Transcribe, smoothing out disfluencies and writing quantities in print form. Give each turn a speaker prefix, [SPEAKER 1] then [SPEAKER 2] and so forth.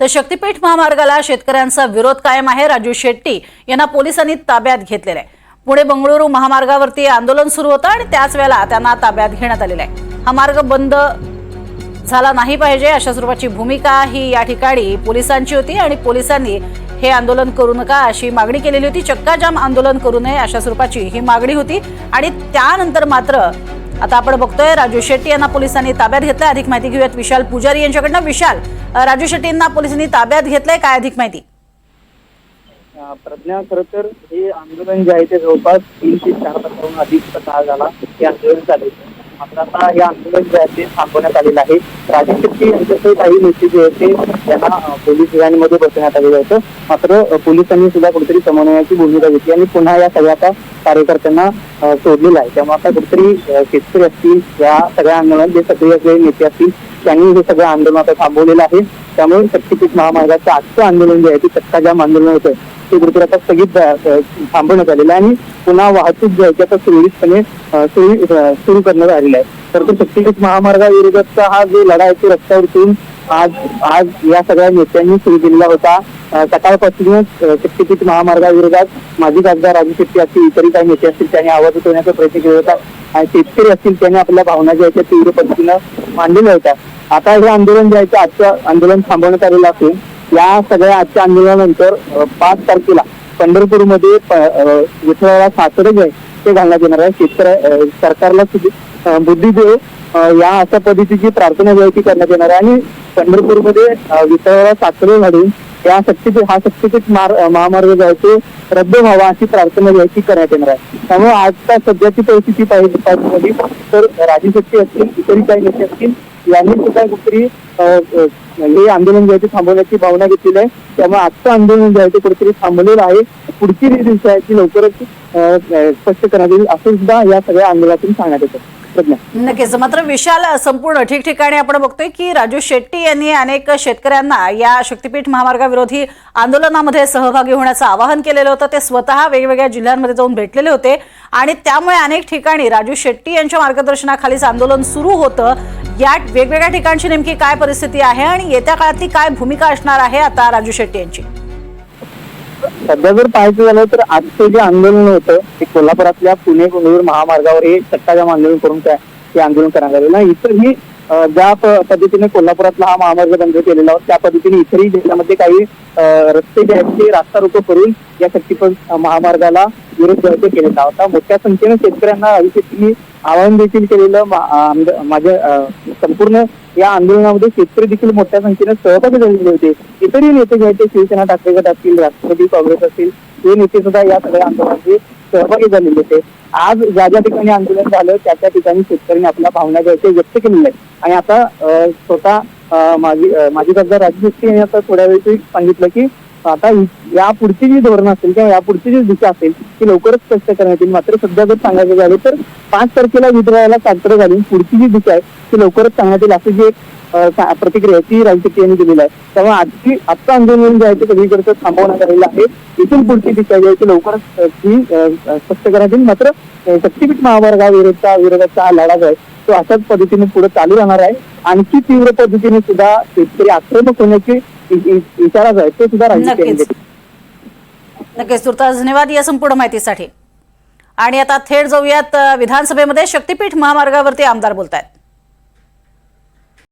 [SPEAKER 1] तर शक्तीपीठ महामार्गाला शेतकऱ्यांचा विरोध कायम आहे। राजू शेट्टी यांना पोलिसांनी ताब्यात घेतलेले आहे। पुणे बंगळुरू महामार्गावरती आंदोलन सुरू होतं आणि त्याच वेळेला त्यांना ताब्यात घेण्यात आलेला आहे। हा मार्ग बंद झाला नाही पाहिजे अशा स्वरूपाची भूमिका ही या ठिकाणी पोलिसांची होती आणि पोलिसांनी हे आंदोलन करू नका अशी मागणी केलेली होती। चक्का जाम आंदोलन करू नये अशा स्वरूपाची ही मागणी होती आणि त्यानंतर मात्र आता आपण बघतोय राजू शेट्टी यांना पोलिसांनी ताब्यात घेतलंय। अधिक माहिती घेऊयात विशाल पुजारी यांच्याकडनं। विशाल, राजू शेट्टी यांना पोलिसांनी ताब्यात घेतलंय, काय अधिक माहिती?
[SPEAKER 2] प्रज्ञा, खरं तर हे आंदोलन जे आहे ते जवळपास 3 ते 4 तासाहून अधिक काळ झाला हे आंदोलन चालू आहे। मात्र आता हे आंदोलन जे आहे ते थांबवण्यात आलेलं आहे। राजू शेट्टी यांच्यासह काही नेते जे आहेत ते त्यांना पोलीस व्हॅनमध्ये बसवण्यात आलेलं होतं। मात्र पोलिसांनी सुद्धा कुठेतरी समन्वयाची भूमिका घेतली आणि पुन्हा या सगळ्या कार्यकर्त्यांना सोडलेलं आहे। त्यामुळे आता कुठेतरी शेतकरी असतील, या सगळ्या आंदोलनात जे सक्रिय असलेले नेते असतील त्यांनी हे सगळं आंदोलन आता थांबवलेलं आहे। त्यामुळे शक्तीपीठ महामार्गाचं आजचं आंदोलन जे आहे ते चक्का जाम आंदोलन होतं ते कुठेतरी आता स्थगित थांबवण्यात आलेलं आहे आणि पुन्हा वाहतूक जी आहे आता सुरळीतपणे सुरू करण्यात आलेला आहे। तर तो शक्तीपीठ महामार्गाविरोधातचा हा जो लढा आहे तो रस्त्यावरतून आज या सगळ्या नेत्यांनी सुरू केलेला होता। सकाळपासूनच शक्तीपीठ महामार्गाविरोधात माजी खासदार राजू शेट्टी असतील, इतरही काही नेते असतील त्यांनी आवाज उठवण्याचा प्रयत्न केला होता आणि शेतकरी असतील त्यांनी आपल्या भावना ज्या आहेत तीव्र पद्धतीनं मांडलेल्या होत्या। आता हे आंदोलन जे आहे ते आजचं आंदोलन थांबवण्यात आलेलं असून या सगळ्या आजच्या आंदोलनानंतर 5 तारखेला पंढरपूरमध्ये विठ्ठलाला सासरे जे आहे ते घालण्यात येणार आहे। शेतकरी सरकारला बुद्धी देव या अशा पद्धतीची प्रार्थना जी आहे ती करण्यात येणार आहे आणि पंढरपूरमध्ये विठ्ठलाला सासरे घालून या शक्तीपीठ महामार्ग जो आहे ते रद्द व्हावा अशी प्रार्थना जी आहे ती करण्यात येणार आहे। त्यामुळे आजच्या सध्याची परिस्थिती पाहिजे तर राजू शेट्टी असतील, इतरही काही नेते असतील यांनी सुद्धा कुठेतरी हे आंदोलन जे आहे ते थांबवण्याची भावना घेतलेली आहे। त्यामुळे आजचं आंदोलन जे आहे ते कुठेतरी थांबवलेलं आहे। पुढची जी दिवस आहे ती लवकरच स्पष्ट करण्यात येईल असं सुद्धा या सगळ्या आंदोलनातून सांगण्यात येतं।
[SPEAKER 1] नक्कीच। मात्र विशाल, संपूर्ण ठिकठिकाणी आपण बघतोय की राजू शेट्टी यांनी अनेक शेतकऱ्यांना या शक्तीपीठ महामार्गाविरोधी आंदोलनामध्ये सहभागी होण्याचं आवाहन केलेलं होतं। ते स्वतः वेगवेगळ्या जिल्ह्यांमध्ये जाऊन भेटलेले होते आणि त्यामुळे अनेक ठिकाणी राजू शेट्टी यांच्या मार्गदर्शनाखालीच आंदोलन सुरू होतं। या वेगवेगळ्या ठिकाणची नेमकी काय परिस्थिती आहे आणि येत्या काळातली काय भूमिका असणार आहे आता राजू शेट्टी यांची?
[SPEAKER 2] सध्या जर पाहायचं झालं तर आजचं जे आंदोलन होतं ते कोल्हापुरातल्या पुणे बंगळुरू महामार्गावर हे चक्का जाम आंदोलन करून ते आंदोलन करण्यात आलेलं आहे। इतरही ज्या पद्धतीने कोल्हापुरातला हा महामार्ग बंद केलेला होता त्या पद्धतीने इतरही जिल्ह्यामध्ये काही रस्ते जे आहेत ते रास्ता रोको करून या शक्तीपीठ महामार्गाला विरोध केलेला होता। मोठ्या संख्येने शेतकऱ्यांना राजू शेट्टींनी आवाहन देखील केलेलं। माझ्या संपूर्ण या आंदोलनामध्ये शेतकरी देखील मोठ्या संख्येने सहभागी झालेले होते। इतरही नेते जे आहेत ते शिवसेना, ठाकरे गट असतील, राष्ट्रवादी काँग्रेस असतील हे नेते सुद्धा या सगळ्या आंदोलनामध्ये सहभागी झालेले होते। आज ज्या ठिकाणी आंदोलन झालं त्या ठिकाणी शेतकऱ्यांनी आपल्या भावना ज्या आहेत व्यक्त केलेल्या आहेत आणि आता स्वतः माजी खासदार राजू शेट्टी यांनी आता थोड्या वेळी सांगितलं की आता या पुढची जी धोरण असेल किंवा या पुढची जी दिशा असेल ती लवकरच स्पष्ट करण्यात येईल। मात्र सध्या जर सांगायचं झालं तर 5 तारखेला विधवाला साजरं घालून पुढची जी दिशा आहे ती लवकरच सांगण्यात येईल अशी जी प्रतिक्रिया ती राजू शेट्टी यांनी दिलेली आहे। त्यामुळे आजचं आंदोलन जे आहे ते सगळीकडचं थांबवण्यात आलेलं आहे। इथून पुढची दिशा जी आहे ती लवकरच ती स्पष्ट करण्यात येईल। मात्र शक्तीपीठ महामार्गाविरोधाचा हा लढा जो आहे तो अशाच पद्धतीने पुढे चालू राहणार आहे। आणखी तीव्र पद्धतीने सुद्धा शेतकरी आक्रमक होण्याची इशारा जो आहे तो सुद्धा राजू शेट्टी यांनी दिला।
[SPEAKER 1] नक्कीच तुर्तास धन्यवाद या संपूर्ण माहितीसाठी। आणि आता थेट जाऊयात विधानसभेमध्ये। शक्तीपीठ महामार्गावरती आमदार बोलतायत।